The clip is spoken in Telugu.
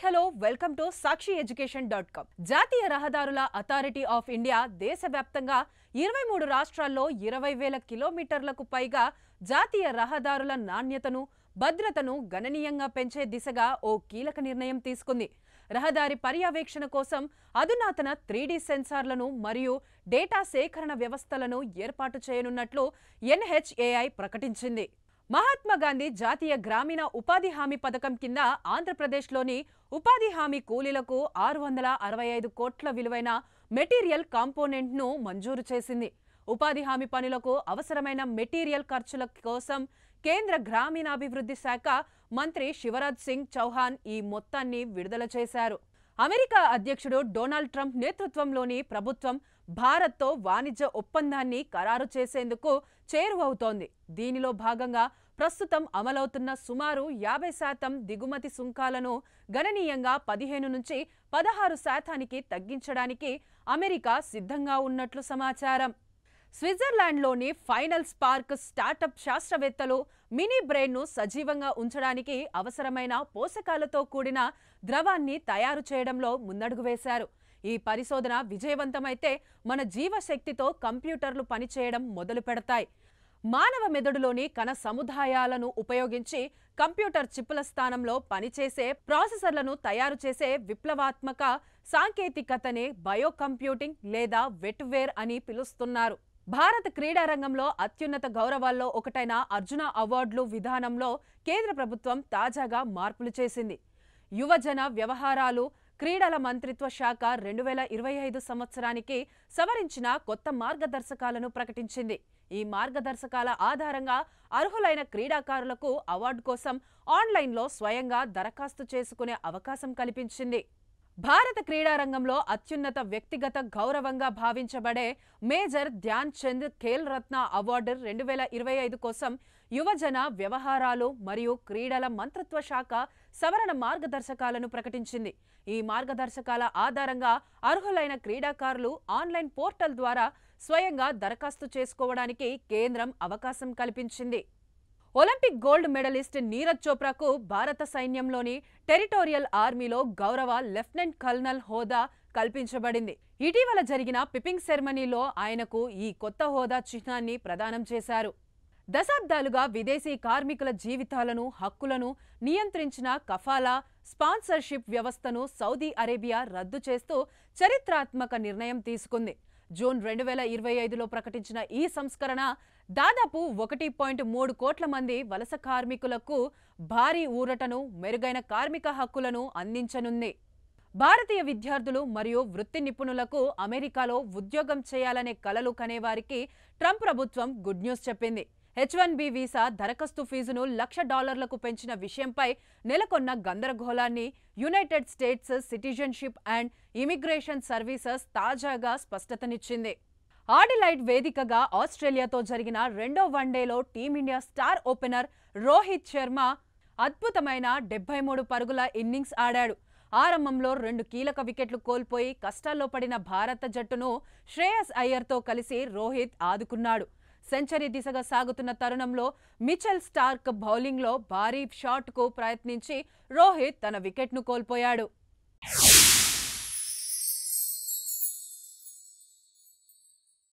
Hello welcome to sakshieducation.com. జాతీయ రహదారుల అథారిటీ ఆఫ్ ఇండియా దేశవ్యాప్తంగా 23 రాష్ట్రాల్లో 20,000 కిలోమీటర్లకు పైగా జాతీయ రహదారుల నాణ్యతను, భద్రతను గణనీయంగా పెంచే దిశగా ఓ కీలక నిర్ణయం తీసుకుంది. రహదారి పర్యవేక్షణ కోసం అధునాతన 3D సెన్సార్లను మరియు డేటా సేకరణ వ్యవస్థలను ఏర్పాటు చేయనున్నట్లు NHAI ప్రకటించింది. మహాత్మా గాంధీ జాతీయ గ్రామీణ ఉపాధి హామీ పథకం కింద ఆంధ్రప్రదేశ్లోని ఉపాధి హామీ కూలీలకు 665 కోట్ల విలువైన మెటీరియల్ కాంపోనెంట్ను మంజూరు చేసింది. ఉపాధి హామీ పనులకు అవసరమైన మెటీరియల్ ఖర్చుల కోసం కేంద్ర గ్రామీణాభివృద్ధి శాఖ మంత్రి శివరాజ్ సింగ్ చౌహాన్ ఈ మొత్తాన్ని విడుదల చేశారు. అమెరికా అధ్యక్షుడు డొనాల్డ్ ట్రంప్ నేతృత్వంలోని ప్రభుత్వం భారత్తో వాణిజ్య ఒప్పందాన్ని ఖరారు చేసేందుకు చేరువవుతోంది. దీనిలో భాగంగా ప్రస్తుతం అమలవుతున్న సుమారు 50% దిగుమతి సుంకాలను గణనీయంగా 15 నుంచి 16% తగ్గించడానికి అమెరికా సిద్ధంగా ఉన్నట్లు సమాచారం. స్విట్జర్లాండ్లోని ఫైనల్ స్పార్క్ స్టార్టప్ శాస్త్రవేత్తలు మినీ బ్రెయిన్ను సజీవంగా ఉంచడానికి అవసరమైన పోషకాలతో కూడిన ద్రవాన్ని తయారు చేయడంలో ముందడుగు వేశారు. ఈ పరిశోధన విజయవంతమైతే మన జీవశక్తితో కంప్యూటర్లు పనిచేయడం మొదలు పెడతాయి. మానవ మెదడులోని కణ సముదాయాలను ఉపయోగించి కంప్యూటర్ చిప్పుల స్థానంలో పనిచేసే ప్రాసెసర్లను తయారు చేసే విప్లవాత్మక సాంకేతికతనే బయో కంప్యూటింగ్ లేదా వెట్వేర్ అని పిలుస్తున్నారు. భారత క్రీడా రంగంలో అత్యున్నత గౌరవాల్లో ఒకటైన అర్జున అవార్డులు విధానంలో కేంద్ర ప్రభుత్వం తాజాగా మార్పులు చేసింది. యువజన వ్యవహారాలు, క్రీడల మంత్రిత్వ శాఖ 2025 సంవత్సరానికి సవరించిన కొత్త మార్గదర్శకాలను ప్రకటించింది. ఈ మార్గదర్శకాల ఆధారంగా అర్హులైన క్రీడాకారులకు అవార్డు కోసం ఆన్లైన్లో స్వయంగా దరఖాస్తు చేసుకునే అవకాశం కల్పించింది. భారత క్రీడా రంగంలో అత్యున్నత వ్యక్తిగత గౌరవంగా భావించబడే మేజర్ ధ్యాన్ చంద్ ఖేల్ రత్న అవార్డు 2025 కోసం యువజన వ్యవహారాలు మరియు క్రీడల మంత్రిత్వ శాఖ సవరణ మార్గదర్శకాలను ప్రకటించింది. ఈ మార్గదర్శకాల ఆధారంగా అర్హులైన క్రీడాకారులు ఆన్లైన్ పోర్టల్ ద్వారా స్వయంగా దరఖాస్తు చేసుకోవడానికి కేంద్రం అవకాశం కల్పించింది. ఒలింపిక్ గోల్డ్ మెడలిస్ట్ నీరజ్ చోప్రాకు భారత సైన్యంలోని టెరిటోరియల్ ఆర్మీలో గౌరవ లెఫ్టినెంట్ కల్నల్ హోదా కల్పించబడింది. ఇటీవల జరిగిన పిపింగ్ సెరమనీలో ఆయనకు ఈ కొత్త హోదా చిహ్నాన్ని ప్రదానం చేశారు. దశాబ్దాలుగా విదేశీ కార్మికుల జీవితాలను, హక్కులను నియంత్రించిన కఫాలా స్పాన్సర్షిప్ వ్యవస్థను సౌదీ అరేబియా రద్దు చేస్తూ చరిత్రాత్మక నిర్ణయం తీసుకుంది. జూన్ 2025లో ప్రకటించిన ఈ సంస్కరణ దాదాపు 1.3 కోట్ల మంది వలస కార్మికులకు భారీ ఊరటను, మెరుగైన కార్మిక హక్కులను అందించనుంది. భారతీయ విద్యార్థులు మరియు వృత్తి నిపుణులకు అమెరికాలో ఉద్యోగం చేయాలనే కలలు కనేవారికి ట్రంప్ ప్రభుత్వం గుడ్ న్యూస్ చెప్పింది. H-1B వీసా దరఖాస్తు ఫీజును $1,00,000 పెంచిన విషయంపై నెలకొన్న గందరగోళాన్ని United states citizenship and immigration services తాజాగా స్పష్టతనిచ్చింది. ఆడిలైడ్ వేదికగా ఆస్ట్రేలియాతో జరిగిన రెండో వన్డేలో team India star opener Rohit Sharma అద్భుతమైన 73 పరుగుల ఇన్నింగ్స్ ఆడాడు. ఆరంభంలో 2 కీలక వికెట్లు కోల్పోయి కష్టాల్లో పడిన భారత జట్టును శ్రేయస్ అయ్యర్తో కలిసి రోహిత్ ఆదుకున్నాడు. సెంచరీ దిశగా సాగుతున్న తరుణంలో మిచెల్ స్టార్క్ బౌలింగ్లో భారీ షాట్కు ప్రయత్నించి రోహిత్ తన వికెట్ను కోల్పోయాడు.